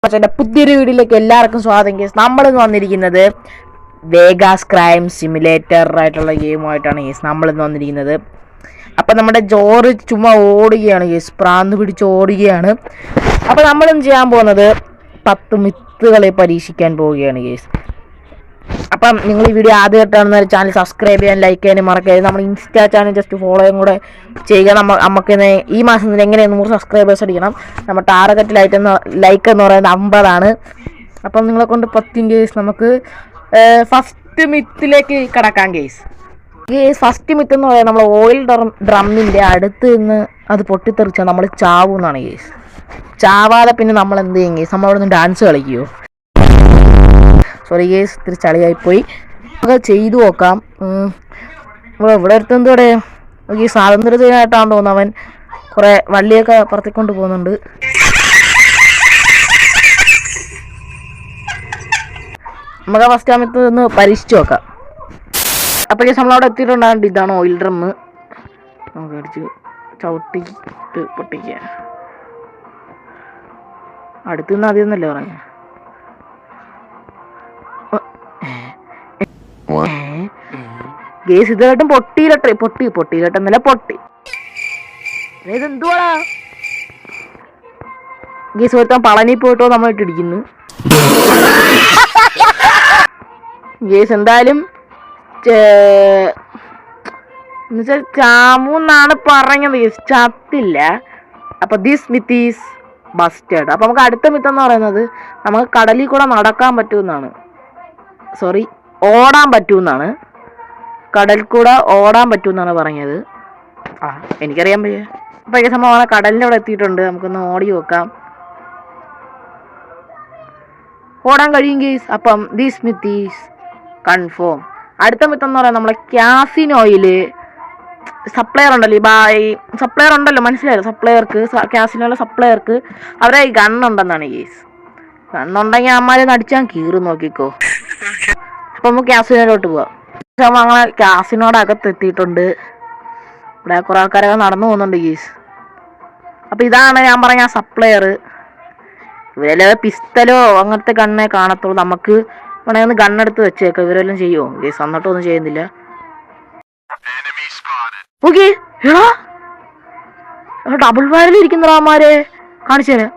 പുതിയൊരു വീഡിയോയിലേക്ക് എല്ലാവർക്കും സ്വാഗതം. കേസ് നമ്മളിന്ന് വന്നിരിക്കുന്നത് വേഗാസ് ക്രൈം സിമുലേറ്റർ ആയിട്ടുള്ള ഗെയിമുമായിട്ടാണ് കേസ് നമ്മളിന്ന് വന്നിരിക്കുന്നത്. അപ്പം നമ്മുടെ ജോറ് ചുമ്മാ ഓടുകയാണ് കേസ്, പ്രാന്ത് പിടിച്ച് ഓടുകയാണ്. അപ്പം നമ്മളിന്ന് ചെയ്യാൻ പോകുന്നത് 10 മിത്തുകളെ പരീക്ഷിക്കാൻ പോവുകയാണ് കേസ്. അപ്പം നിങ്ങൾ ഈ വീഡിയോ ആദ്യമായിട്ടാണെന്ന് ചാനൽ സബ്സ്ക്രൈബ് ചെയ്യാൻ, ലൈക്ക് ചെയ്യാനും മറക്കരുത്. നമ്മൾ ഇൻസ്റ്റാ ചാനൽ ജസ്റ്റ് ഫോളോയും കൂടെ ചെയ്യുക. നമുക്ക് ഈ മാസം എങ്ങനെയാണ് 100 സബ്സ്ക്രൈബേഴ്സ് അടിക്കണം. നമ്മുടെ ടാർഗറ്റ് ലൈക്ക് എന്ന് പറയുന്നത് 50 അപ്പം നിങ്ങളെ കൊണ്ട് 10 കേസ്. നമുക്ക് ഫസ്റ്റ് മിത്തിലേക്ക് കിടക്കാം കേസ്. ഫസ്റ്റ് മിത്ത് എന്ന് പറയുന്നത് നമ്മൾ ഓയിൽ ഡ്രമ്മിൻ്റെ അടുത്ത് നിന്ന് അത് പൊട്ടിത്തെറിച്ചാൽ നമ്മൾ ചാവും എന്നാണ് കേസ്. ചാവാതെ പിന്നെ നമ്മൾ എന്ത് ചെയ്യും കേസ്? നമ്മളവിടെ നിന്ന് ഡാൻസ് കളിക്കുമോ? സോറി കേസ്, ഇത്തിരി ചളിയായിപ്പോയി. നമുക്ക് ചെയ്തു നോക്കാം. ഇവിടെ അടുത്തെന്തോടെ ഈ സ്വാതന്ത്ര്യദിനമായിട്ടാണെന്ന് തോന്നുന്നു അവൻ കുറേ വള്ളിയൊക്കെ പറത്തിക്കൊണ്ട് പോകുന്നുണ്ട്. നമുക്ക് ഫസ്റ്റ് ആമത്ത് ഒന്ന് പരീക്ഷിച്ച് നോക്കാം. അപ്പോൾ കേസ് നമ്മളവിടെ എത്തിയിട്ടുണ്ടാകുന്നുണ്ട്. ഇതാണ് ഓയിൽ ഡ്രമ്മ്. നമുക്ക് അടിച്ച് ചവിട്ടിട്ട് പൊട്ടിക്കുക. അടുത്ത് നിന്ന് ആദ്യം എന്നല്ലേ പറഞ്ഞ ഗേസ് ഇതായിട്ടും പൊട്ടിയിലട്ടെ. പൊട്ടിയിലട്ടെന്നല്ല പൊട്ടി. ഇതെന്തുവാടാ ഗേസ്? ഒരുത്താൻ പളനി പോയിട്ടോ നമ്മളിട്ട് ഇടിക്കുന്നു ഗേസ്. എന്തായാലും എന്നുവെച്ചാൽ ചാമൂന്നാണ് പറഞ്ഞത് ഗേസ്, ചത്തില്ല. അപ്പൊ ദിസ് മിത്ത് ഈസ് ബസ്റ്റഡ്. അപ്പൊ നമുക്ക് അടുത്ത മിത്ത് എന്ന് പറയുന്നത് നമുക്ക് കടലിൽ കൂടെ നടക്കാൻ പറ്റുമെന്നാണ്. സോറി, ഓടാൻ പറ്റുമെന്നാണ്. കടൽ കൂടെ ഓടാൻ പറ്റുമെന്നാണ് പറഞ്ഞത്. എനിക്കറിയാൻ പയ്യ. അപ്പോൾ ഈ സംഭവം കടലിൻ്റെ അവിടെ എത്തിയിട്ടുണ്ട്. നമുക്കൊന്ന് ഓടി നോക്കാം. ഓടാൻ കഴിയും കേസ്. അപ്പം ദിസ് മിത്ത് ഈസ് കൺഫേം. അടുത്ത മിത്ത് എന്ന് പറയുന്നത് നമ്മളെ ക്യാസിനോയിൽ സപ്ലയർ ഉണ്ടല്ലോ, സപ്ലയർ ഉണ്ടല്ലോ, മനസ്സിലായല്ലോ? സപ്ലയർക്ക്, ക്യാസിനോയിലെ സപ്ലയർക്ക് അവരെ ഗണ്ണുണ്ടെന്നാണ് കേസ്. ഗണ്ണുണ്ടെങ്കിൽ അമ്മാരെ അടിച്ചാൽ കീറും, നോക്കിക്കോ. അപ്പം നമുക്ക് ക്യാസിനോയിലോട്ട് പോവാം. അങ്ങനെ ക്യാസിനോടെ അകത്ത് എത്തിയിട്ടുണ്ട്. ഇവിടെ കുറേ ആൾക്കാരൊക്കെ നടന്നു പോകുന്നുണ്ട് കേസ്. അപ്പം ഇതാണ് ഞാൻ പറഞ്ഞ സപ്ലയർ. ഇവരെല്ലാം പിസ്റ്റലോ അങ്ങനത്തെ ഗണ്ണേ കാണത്തുള്ളൂ. നമുക്ക് വേണമെങ്കിൽ ഒന്ന് ഗണ്ണെടുത്ത് വെച്ചേക്കാം. ഇവരെല്ലാം ചെയ്യുമോ കേസ്? എന്നിട്ടൊന്നും ചെയ്യുന്നില്ല. ഓക്കെ, ഡബിൾ ബാരൽ ഇരിക്കുന്ന അമാരെ കാണിച്ചു തരാം.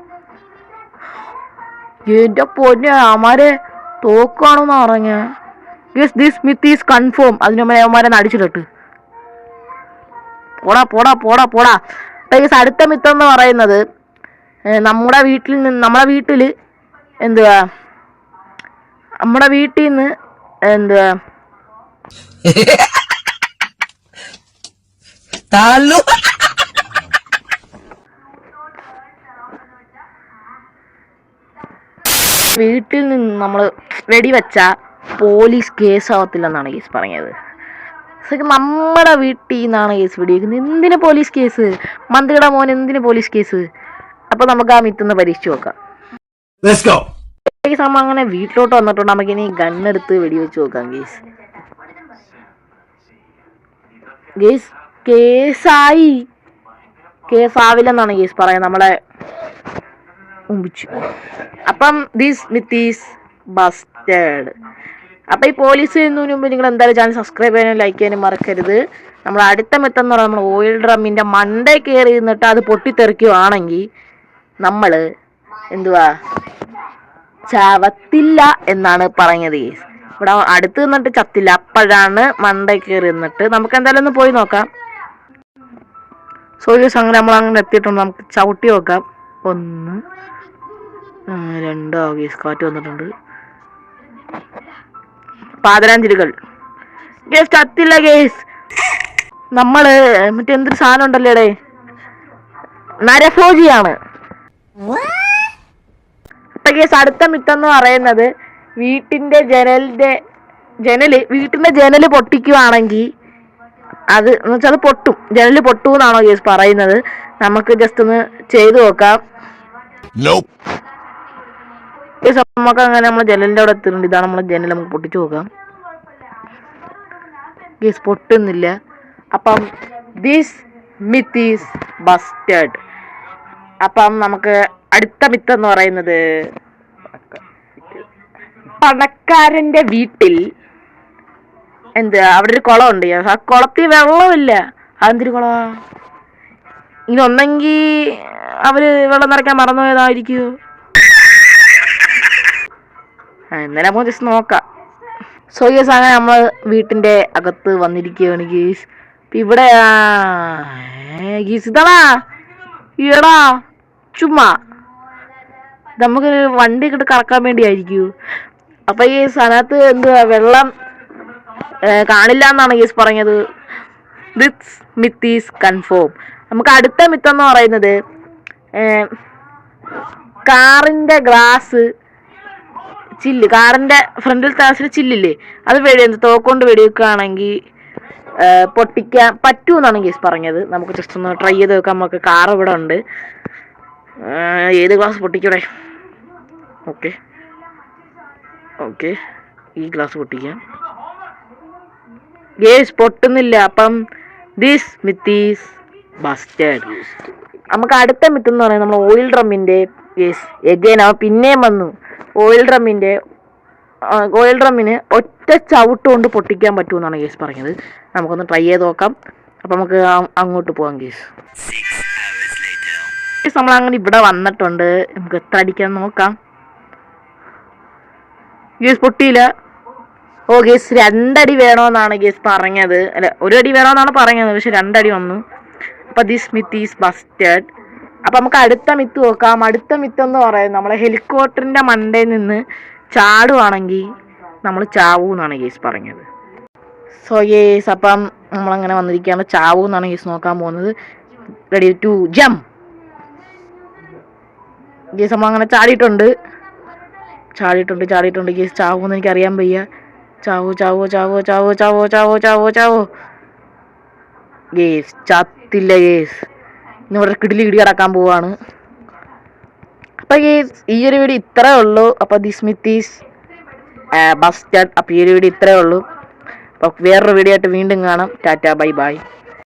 എന്റെ പൊന്നെ, അമാരെ തോക്കാണെന്നാ പറഞ്ഞ. Yes, this myth is confirm. അതിന് അവന്മാരെ അടിച്ചിട്ട് പോടാ. അടുത്ത മിത്ത് എന്ന് പറയുന്നത് നമ്മുടെ വീട്ടിൽ എന്തുവാ, നമ്മുടെ വീട്ടിൽ നിന്ന് എന്തുവാ വീട്ടിൽ നിന്ന് നമ്മൾ വെടിവെച്ച പോലീസ് കേസ് ആവത്തില്ലെന്നാണ് കേസ് പറഞ്ഞത്. നമ്മുടെ വീട്ടിൽ നിന്നാണ് കേസ് വെടിവെക്കുന്നത്. എന്തിന് പോലീസ് കേസ്? മന്ത്രിയുടെ മോൻ എന്തിന് പോലീസ് കേസ്? അപ്പൊ നമുക്ക് ആ മിത്തൊന്ന് പരീക്ഷിച്ച് നോക്കാം. കേസ് അങ്ങനെ വീട്ടിലോട്ട് വന്നിട്ടുണ്ട്. നമുക്ക് ഇനി ഗണ്ണെടുത്ത് വെടിവെച്ച് നോക്കാം കേസ്. കേസാവില്ലെന്നാണ് കേസ് പറയാൻ നമ്മളെ മുമ്പിച്ചു. അപ്പം ദിസ് മിത്ത് ഈസ് ബസ്റ്റഡ്. അപ്പം ഈ പോലീസ് ചെയ്യുന്നതിന് മുമ്പ് നിങ്ങൾ എന്തായാലും ചാനൽ സബ്സ്ക്രൈബ് ചെയ്യാനും ലൈക്ക് ചെയ്യാനും മറക്കരുത്. നമ്മൾ അടുത്ത മിത്തെന്ന് പറഞ്ഞാൽ നമ്മൾ ഓയിൽ ഡ്രമ്മിൻ്റെ മണ്ടേ കയറി നിന്നിട്ട് അത് പൊട്ടിത്തെറിക്കുകയാണെങ്കിൽ നമ്മൾ എന്തുവാ ചവത്തില്ല എന്നാണ് പറഞ്ഞത് കേസ്. ഇവിടെ അടുത്ത് നിന്നിട്ട് ചത്തില്ല, അപ്പോഴാണ് മണ്ടേ കയറി നിന്നിട്ട്. നമുക്ക് എന്തായാലും ഒന്ന് പോയി നോക്കാം. സോരീസ്, അങ്ങനെ നമ്മളങ്ങനെ എത്തിയിട്ടുണ്ട്. നമുക്ക് ചവിട്ടി നോക്കാം. 1 2 കേസ്. കാറ്റ് വന്നിട്ടുണ്ട്. പാദരാഞ്ജലികൾ കേസ്. ചത്തില്ല കേസ്. നമ്മള് മറ്റെന്തൊരു സാധനം ഉണ്ടല്ലേടേ, നരഭോജിയാണ്. അപ്പൊ കേസ് അടുത്ത മിത്തെന്ന് പറയുന്നത് വീട്ടിന്റെ ജനല് പൊട്ടിക്കുവാണെങ്കിൽ അത് എന്നുവെച്ചാൽ അത് പൊട്ടും. ജനല് പൊട്ടുമെന്നാണോ കേസ് പറയുന്നത്? നമുക്ക് ജസ്റ്റ് ഒന്ന് ചെയ്തു നോക്കാം. നമുക്ക് അങ്ങനെ നമ്മൾ ജനലിൻ്റെ അവിടെ എത്തുന്നുണ്ട്. ഇതാണ് നമ്മളെ ജനൽ. നമുക്ക് പൊട്ടിച്ചു നോക്കാം. കേസ് പൊട്ടുന്നില്ല. അപ്പം ദിസ് മിത്ത് ഈസ് ബസ്റ്റഡ്. അപ്പം നമുക്ക് അടുത്ത മിത്ത് എന്ന് പറയുന്നത് പണക്കാരന്റെ വീട്ടിൽ എന്താ അവിടെ ഒരു കുളമുണ്ട്. ആ കുളത്തിൽ വെള്ളമില്ല. അതെന്തൊരു കുളമാ? ഇനി ഒന്നെങ്കിൽ അവര് വെള്ളം നിറയ്ക്കാൻ മറന്നുപോയതായിരിക്കുമോ? എന്നാലും നമുക്ക് ജസ്റ്റ് നോക്കാം. സോ ഗേസ്, അങ്ങനെ നമ്മൾ വീട്ടിന്റെ അകത്ത് വന്നിരിക്കുകയാണ് ഗേസ്. ഇവിടെ ഗീസ് ഇതാടാ ഈടാ ചുമ്മാ നമുക്ക് വണ്ടി കിട്ട് കറക്കാൻ വേണ്ടി ആയിരിക്കൂ. അപ്പൊ ഈ സ്ഥലത്ത് എന്തുവാ വെള്ളം കാണില്ല എന്നാണ് ഗീസ് പറഞ്ഞത്. This myth is confirm. നമുക്ക് അടുത്ത മിത്ത് എന്ന് പറയുന്നത് കാറിന്റെ ഗ്ലാസ് ചില്ല്, കാറിന്റെ ഫ്രണ്ടിൽ ഗ്ലാസ്സിൽ ചില്ലില്ലേ, അത് തോക്കൊണ്ട് വെടിവെക്കുകയാണെങ്കിൽ പൊട്ടിക്കാൻ പറ്റൂന്നാണ് ഗീസ് പറഞ്ഞത്. നമുക്ക് ജസ്റ്റ് ഒന്ന് ട്രൈ ചെയ്ത് നോക്കാം. നമുക്ക് കാർ ഇവിടെ ഉണ്ട്. ഏത് ഗ്ലാസ് പൊട്ടിക്കൂടെ? ഓക്കെ ഓക്കെ, ഈ ഗ്ലാസ് പൊട്ടിക്കാം. ഗേസ് പൊട്ടുന്നില്ല. അപ്പം ദിസ് മിത്ത് ഈസ് ബസ്റ്റഡ്. നമുക്ക് അടുത്ത മിത്ത് എന്ന് പറയുന്നത് നമ്മൾ ഓയിൽ ഡ്രമ്മിന്റെ ഗേസ് എഗൈൻ അവൻ പിന്നെയും വന്നു. ഓയിൽ ഡ്രമ്മിന് ഒറ്റ ചവിട്ട് കൊണ്ട് പൊട്ടിക്കാൻ പറ്റുമെന്നാണ് ഗേസ് പറഞ്ഞത്. നമുക്കൊന്ന് ട്രൈ ചെയ്ത് നോക്കാം. അപ്പം നമുക്ക് അങ്ങോട്ട് പോകാം ഗേസ്. നമ്മളങ്ങനെ ഇവിടെ വന്നിട്ടുണ്ട്. നമുക്ക് എത്ര അടിക്കാൻ നോക്കാം. ഗേസ് പൊട്ടിയില്ല. ഓ ഗേസ് 2 അടി വേണമെന്നാണ് ഗേസ് പറഞ്ഞത്. അല്ല, 1 അടി വേണമെന്നാണ് പറഞ്ഞത്, പക്ഷെ 2 അടി വന്നു. അപ്പം ദിസ് മിത്ത് ഈസ് ബസ്റ്റഡ്. അപ്പം നമുക്ക് അടുത്ത മിത്ത് നോക്കാം. അടുത്ത മിത്ത് എന്ന് പറയുന്നത് നമ്മളെ ഹെലികോപ്റ്ററിന്റെ മണ്ടയിൽ നിന്ന് ചാടുവാണെങ്കിൽ നമ്മൾ ചാവൂന്നാണ് ഗേസ് പറഞ്ഞത്. സോ ഗേസ്, അപ്പം നമ്മളങ്ങനെ വന്നിരിക്കുകയാണ്. ചാവൂന്നാണ് ഗേസ് നോക്കാൻ പോകുന്നത്. Ready to jump. ഗേസ് നമ്മളങ്ങനെ ചാടിയിട്ടുണ്ട് ഗേസ്. ചാവൂന്ന് എനിക്ക് അറിയാൻ വയ്യ. ചാവോ ഗേസ്. ചത്തില്ല ഗേസ്. ഇന്നിവിടെ കിടിലി കിടക്കാൻ പോവാണ്. അപ്പൊ ഗേസ്, ഈ ഒരു വീഡിയോ ഇത്രേ ഉള്ളൂ. അപ്പൊ ദിസ് മിത്ത് ഈസ് ബസ്റ്റഡ്. അപ്പൊ ഈ ഒരു വീഡിയോ ഇത്രേ ഉള്ളൂ. അപ്പൊ വേറൊരു വീഡിയോ ആയിട്ട് വീണ്ടും കാണാം. Tata, bye bye.